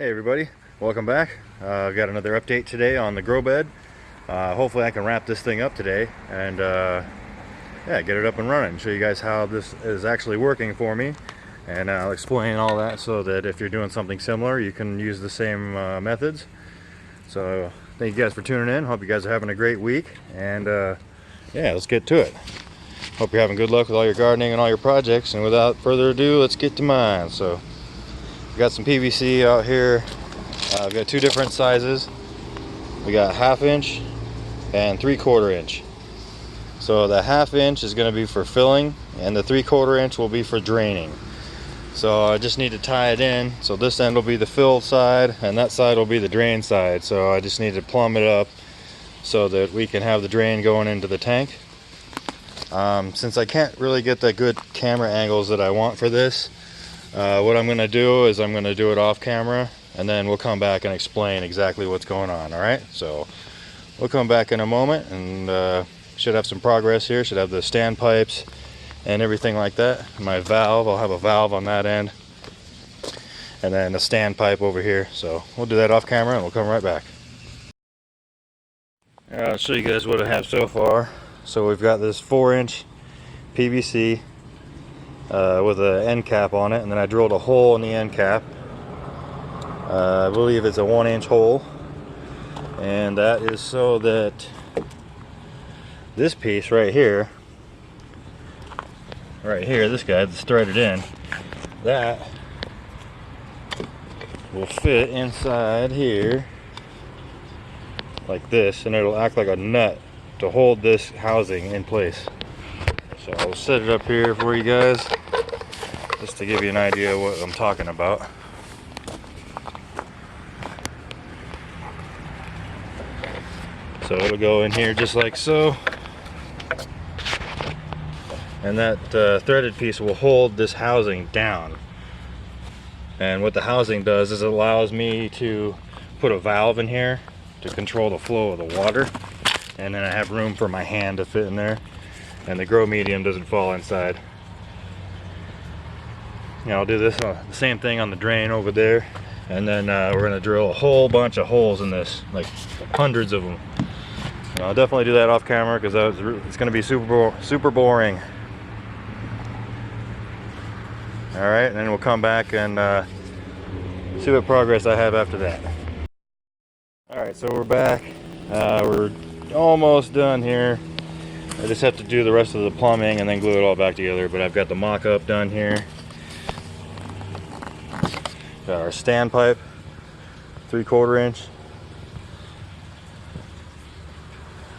Hey everybody, welcome back. I've got another update today on the grow bed. Hopefully I can wrap this thing up today and yeah, get it up and running, show you guys how this is actually working for me, and I'll explain all that so that if you're doing something similar you can use the same methods. So thank you guys for tuning in. Hope you guys are having a great week, and yeah, let's get to it. Hope you're having good luck with all your gardening and all your projects, and without further ado, let's get to mine. So we got some PVC out here. I've got two different sizes. We got 1/2 inch and 3/4 inch. So the 1/2 inch is going to be for filling, and the 3/4 inch will be for draining. So I just need to tie it in. So this end will be the fill side, and that side will be the drain side. So I just need to plumb it up so that we can have the drain going into the tank. Since I can't really get the good camera angles that I want for this, what I'm going to do is I'm going to do it off camera, and then we'll come back and explain exactly what's going on. Alright, so we'll come back in a moment, and should have some progress here. Should have the standpipes and everything like that. My valve, I'll have a valve on that end, and then a standpipe over here. So we'll do that off camera and we'll come right back. I'll show you guys what I have so far. So we've got this 4-inch PVC with an end cap on it, and then I drilled a hole in the end cap. I believe it's a 1-inch hole, and that is so that this piece right here, this guy that's threaded in, that will fit inside here like this, and it'll act like a nut to hold this housing in place. So I'll set it up here for you guys just to give you an idea of what I'm talking about. So it'll go in here just like so, and that threaded piece will hold this housing down. And what the housing does is it allows me to put a valve in here to control the flow of the water, and then I have room for my hand to fit in there, and the grow medium doesn't fall inside. Now I'll do this the same thing on the drain over there, and then we're going to drill a whole bunch of holes in this, like hundreds of them. I'll definitely do that off camera because it's going to be super boring. Alright, and then we'll come back and see what progress I have after that. Alright, so we're back. We're almost done here. I just have to do the rest of the plumbing and then glue it all back together, but I've got the mock-up done here. Got our standpipe, 3/4 inch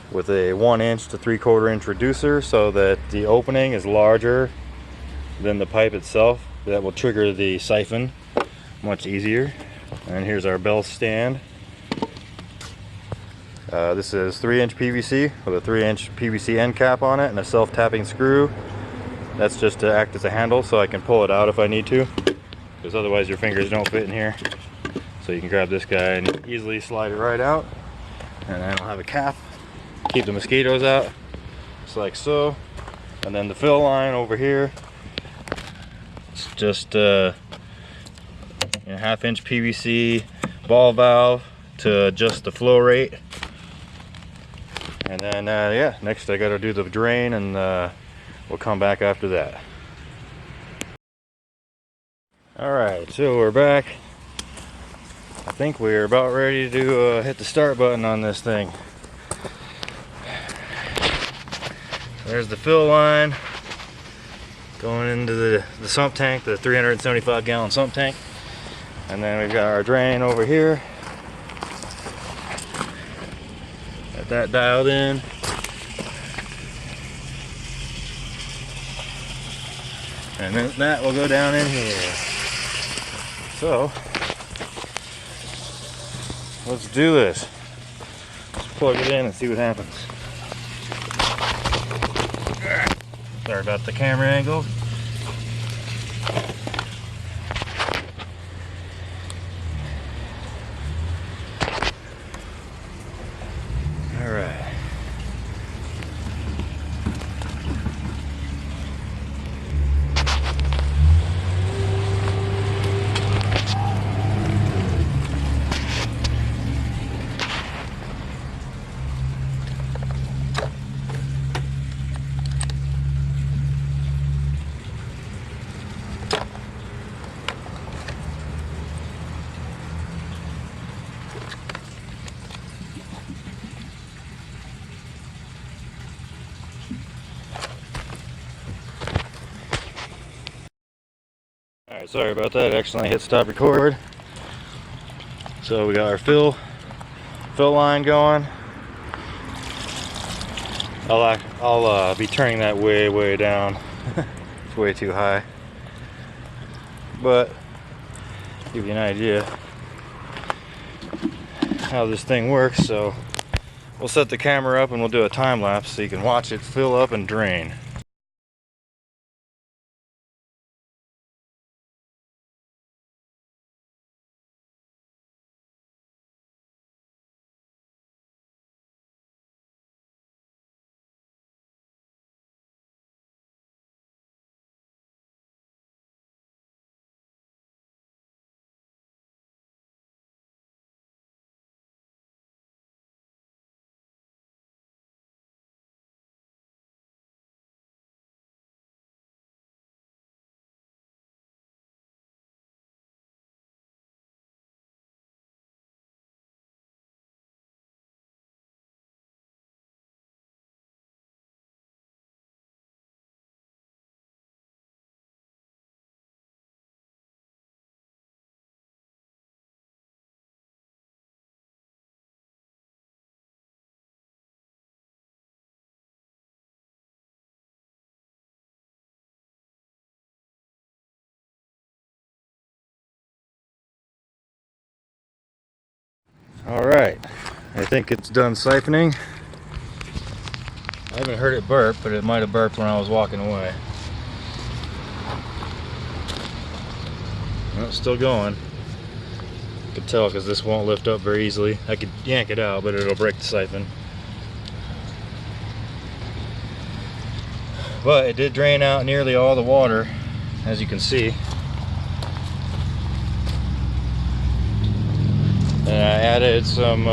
with a 1-inch to 3/4 inch reducer, so that the opening is larger than the pipe itself. That will trigger the siphon much easier. And here's our bell stand. This is 3-inch PVC with a 3-inch PVC end cap on it and a self-tapping screw. That's just to act as a handle so I can pull it out if I need to, because otherwise your fingers don't fit in here. So you can grab this guy and easily slide it right out. And then I'll have a cap, keep the mosquitoes out, just like so. And then the fill line over here, it's just a 1/2-inch PVC ball valve to adjust the flow rate. And then yeah, next I got to do the drain, and we'll come back after that. Alright, so we're back. I think we're about ready to hit the start button on this thing. There's the fill line going into the sump tank, the 375 gallon sump tank. And then we've got our drain over here. Got that dialed in. And then that will go down in here. So let's do this. Let's plug it in and see what happens. Sorry about the camera angle. Alright. Alright, sorry about that. Actually, I hit stop record. So we got our fill line going. I'll be turning that way down. It's way too high. But give you an idea how this thing works. So we'll set the camera up and we'll do a time lapse so you can watch it fill up and drain. Alright, I think it's done siphoning. I haven't heard it burp, but it might have burped when I was walking away. Well, it's still going. You can tell because this won't lift up very easily. I could yank it out, but it'll break the siphon. But it did drain out nearly all the water, as you can see. And I added some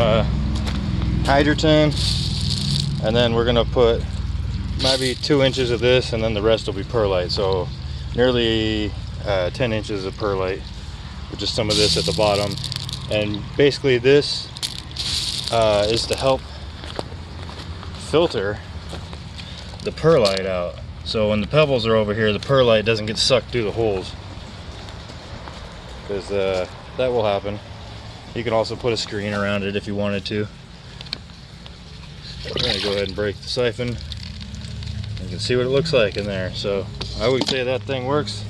hydrogen, and then we're gonna put maybe 2 inches of this, and then the rest will be perlite. So nearly 10 inches of perlite with just some of this at the bottom. And basically this is to help filter the perlite out. So when the pebbles are over here, the perlite doesn't get sucked through the holes, because that will happen. You can also put a screen around it if you wanted to. We're going to go ahead and break the siphon. You can see what it looks like in there. So I would say that thing works.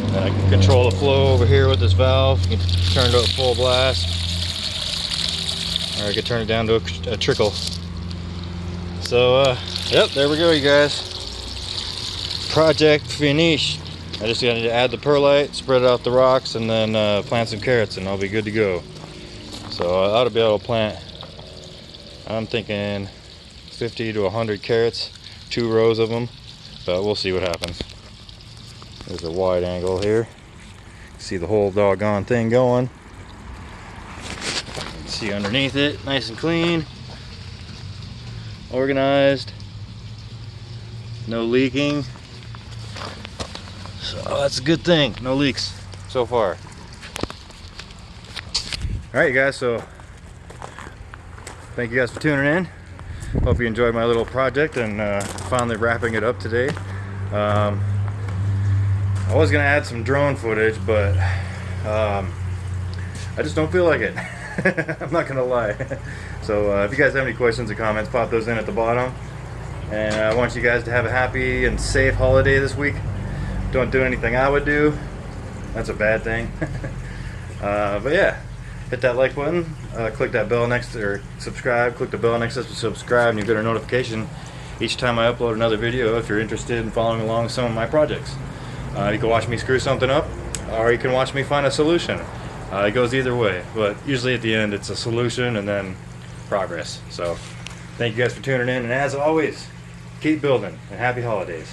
And I can control the flow over here with this valve. You can turn it up full blast, or I could turn it down to a trickle. So yep, there we go, you guys. Project finished. I just got to add the perlite, spread out the rocks, and then plant some carrots, and I'll be good to go. So I ought to be able to plant, I'm thinking 50 to 100 carrots, 2 rows of them, but we'll see what happens. There's a wide angle here. See the whole doggone thing going. You can see underneath it, nice and clean, organized, no leaking. So that's a good thing. No leaks so far. Alright, you guys, so thank you guys for tuning in. Hope you enjoyed my little project and finally wrapping it up today. I was going to add some drone footage, but I just don't feel like it. I'm not going to lie. So if you guys have any questions or comments, pop those in at the bottom. And I want you guys to have a happy and safe holiday this week. Don't do anything I would do. That's a bad thing. But yeah, hit that like button, click that bell next to, or subscribe, click the bell next to subscribe, and you get a notification each time I upload another video if you're interested in following along with some of my projects. You can watch me screw something up, or you can watch me find a solution. It goes either way, but usually at the end it's a solution and then progress. So thank you guys for tuning in, and as always, keep building and happy holidays.